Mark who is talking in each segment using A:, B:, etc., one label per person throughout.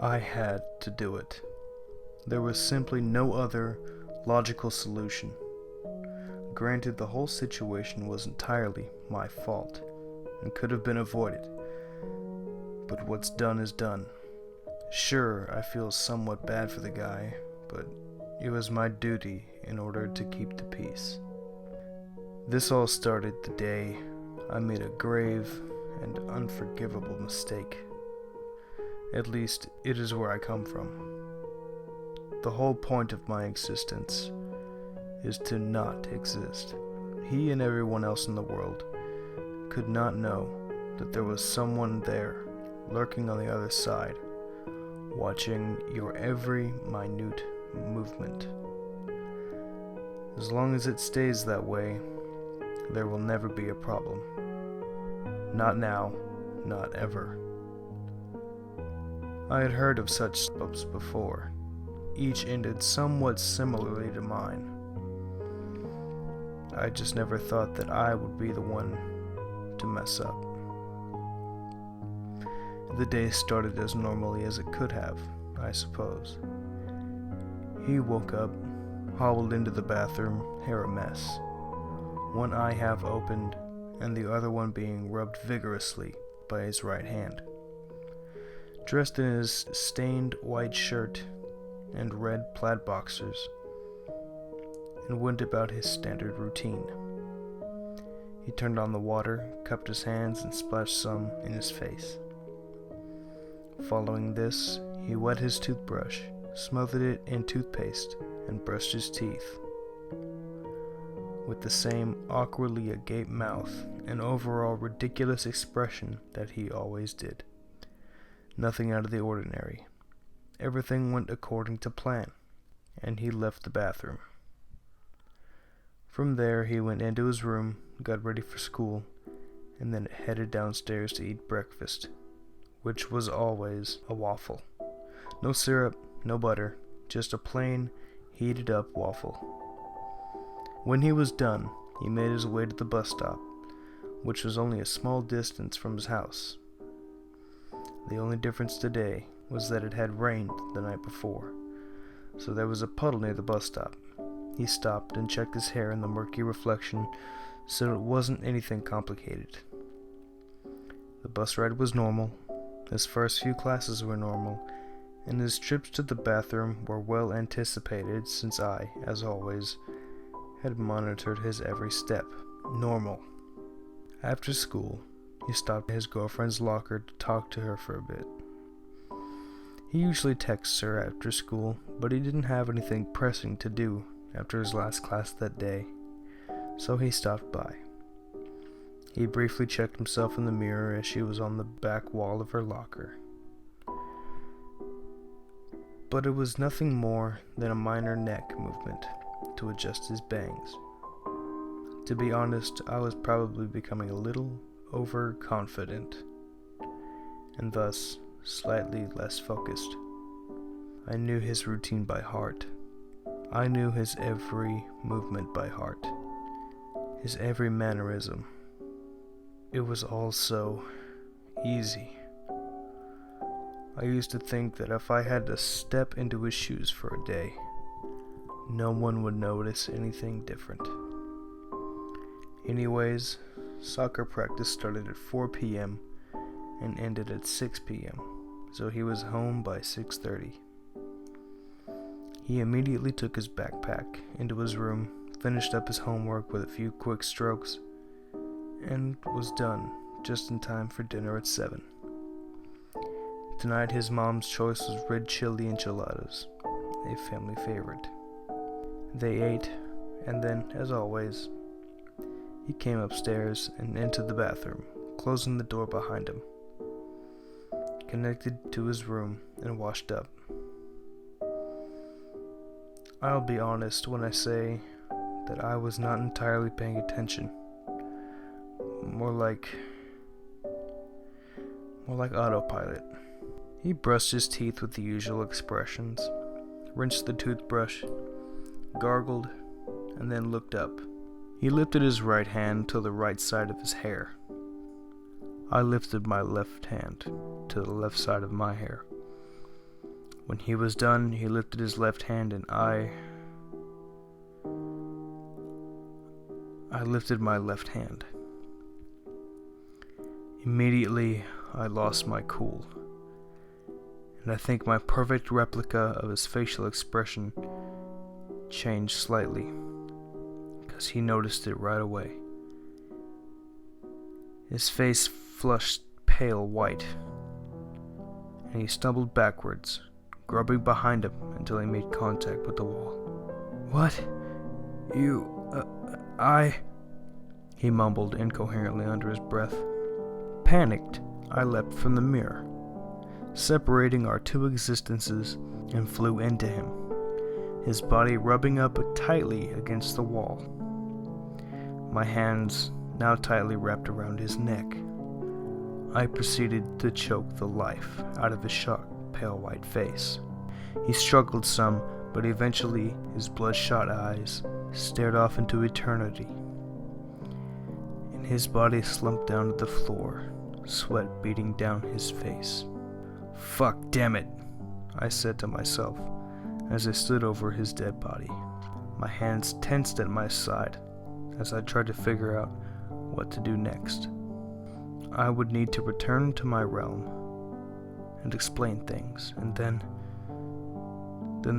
A: I had to do it. There was simply no other logical solution. Granted, the whole situation was entirely my fault and could have been avoided, but what's done is done. Sure, I feel somewhat bad for the guy, but it was my duty in order to keep the peace. This all started the day I made a grave and unforgivable mistake. At least, it is where I come from. The whole point of my existence is to not exist. He and everyone else in the world could not know that there was someone there, lurking on the other side, watching your every minute movement. As long as it stays that way, there will never be a problem. Not now, not ever. I had heard of such slopes before. Each ended somewhat similarly to mine. I just never thought that I would be the one to mess up. The day started as normally as it could have, I suppose. He woke up, hobbled into the bathroom, hair a mess. One eye half opened, and the other one being rubbed vigorously by his right hand. Dressed in his stained white shirt and red plaid boxers, and went about his standard routine. He turned on the water, cupped his hands, and splashed some in his face. Following this, he wet his toothbrush, smothered it in toothpaste, and brushed his teeth. With the same awkwardly agape mouth and overall ridiculous expression that he always did. Nothing out of the ordinary. Everything went according to plan, and he left the bathroom. From there, he went into his room, got ready for school, and then headed downstairs to eat breakfast, which was always a waffle. No syrup, no butter, just a plain, heated up waffle. When he was done, he made his way to the bus stop, which was only a small distance from his house. The only difference today was that it had rained the night before, so there was a puddle near the bus stop. He stopped and checked his hair in the murky reflection, so it wasn't anything complicated. The bus ride was normal, his first few classes were normal, and his trips to the bathroom were well anticipated since I, as always, had monitored his every step. Normal. After school, he stopped at his girlfriend's locker to talk to her for a bit. He usually texts her after school, but he didn't have anything pressing to do after his last class that day, so he stopped by. He briefly checked himself in the mirror as she was on the back wall of her locker. But it was nothing more than a minor neck movement to adjust his bangs. To be honest, I was probably becoming a little overconfident, and thus slightly less focused. I knew his routine by heart. I knew his every movement by heart, his every mannerism. It was all so easy. I used to think that if I had to step into his shoes for a day, no one would notice anything different. Anyways, soccer practice started at 4 p.m. and ended at 6 p.m., so he was home by 6:30. He immediately took his backpack into his room, finished up his homework with a few quick strokes, and was done just in time for dinner at 7. Tonight his mom's choice was red chili enchiladas, a family favorite. They ate, and then, as always, he came upstairs and into the bathroom, closing the door behind him, connected to his room, and washed up. I'll be honest when I say that I was not entirely paying attention. More like autopilot. He brushed his teeth with the usual expressions, rinsed the toothbrush, gargled, and then looked up. He lifted his right hand to the right side of his hair. I lifted my left hand to the left side of my hair. When he was done, he lifted his left hand and I lifted my left hand. Immediately, I lost my cool, and I think my perfect replica of his facial expression changed slightly, because he noticed it right away. His face flushed pale white, and he stumbled backwards, groping behind him until he made contact with the wall. "What? He mumbled incoherently under his breath. Panicked, I leapt from the mirror, separating our two existences, and flew into him, his body rubbing up tightly against the wall. My hands now tightly wrapped around his neck. I proceeded to choke the life out of his shocked, pale white face. He struggled some, but eventually his bloodshot eyes stared off into eternity, and his body slumped down to the floor, sweat beading down his face. "Fuck, damn it," I said to myself as I stood over his dead body. My hands tensed at my side as I tried to figure out what to do next. I would need to return to my realm and explain things, and then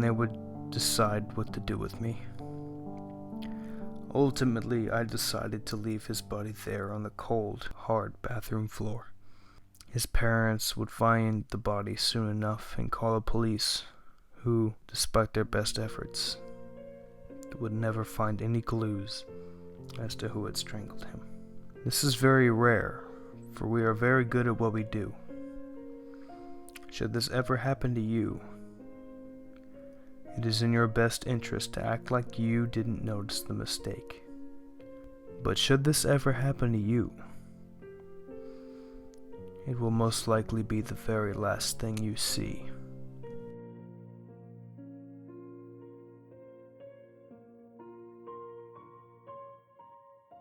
A: they would decide what to do with me. Ultimately, I decided to leave his body there on the cold, hard bathroom floor. His parents would find the body soon enough and call the police, who, despite their best efforts, would never find any clues as to who had strangled him. This is very rare, for we are very good at what we do. Should this ever happen to you, it is in your best interest to act like you didn't notice the mistake. But should this ever happen to you, it will most likely be the very last thing you see.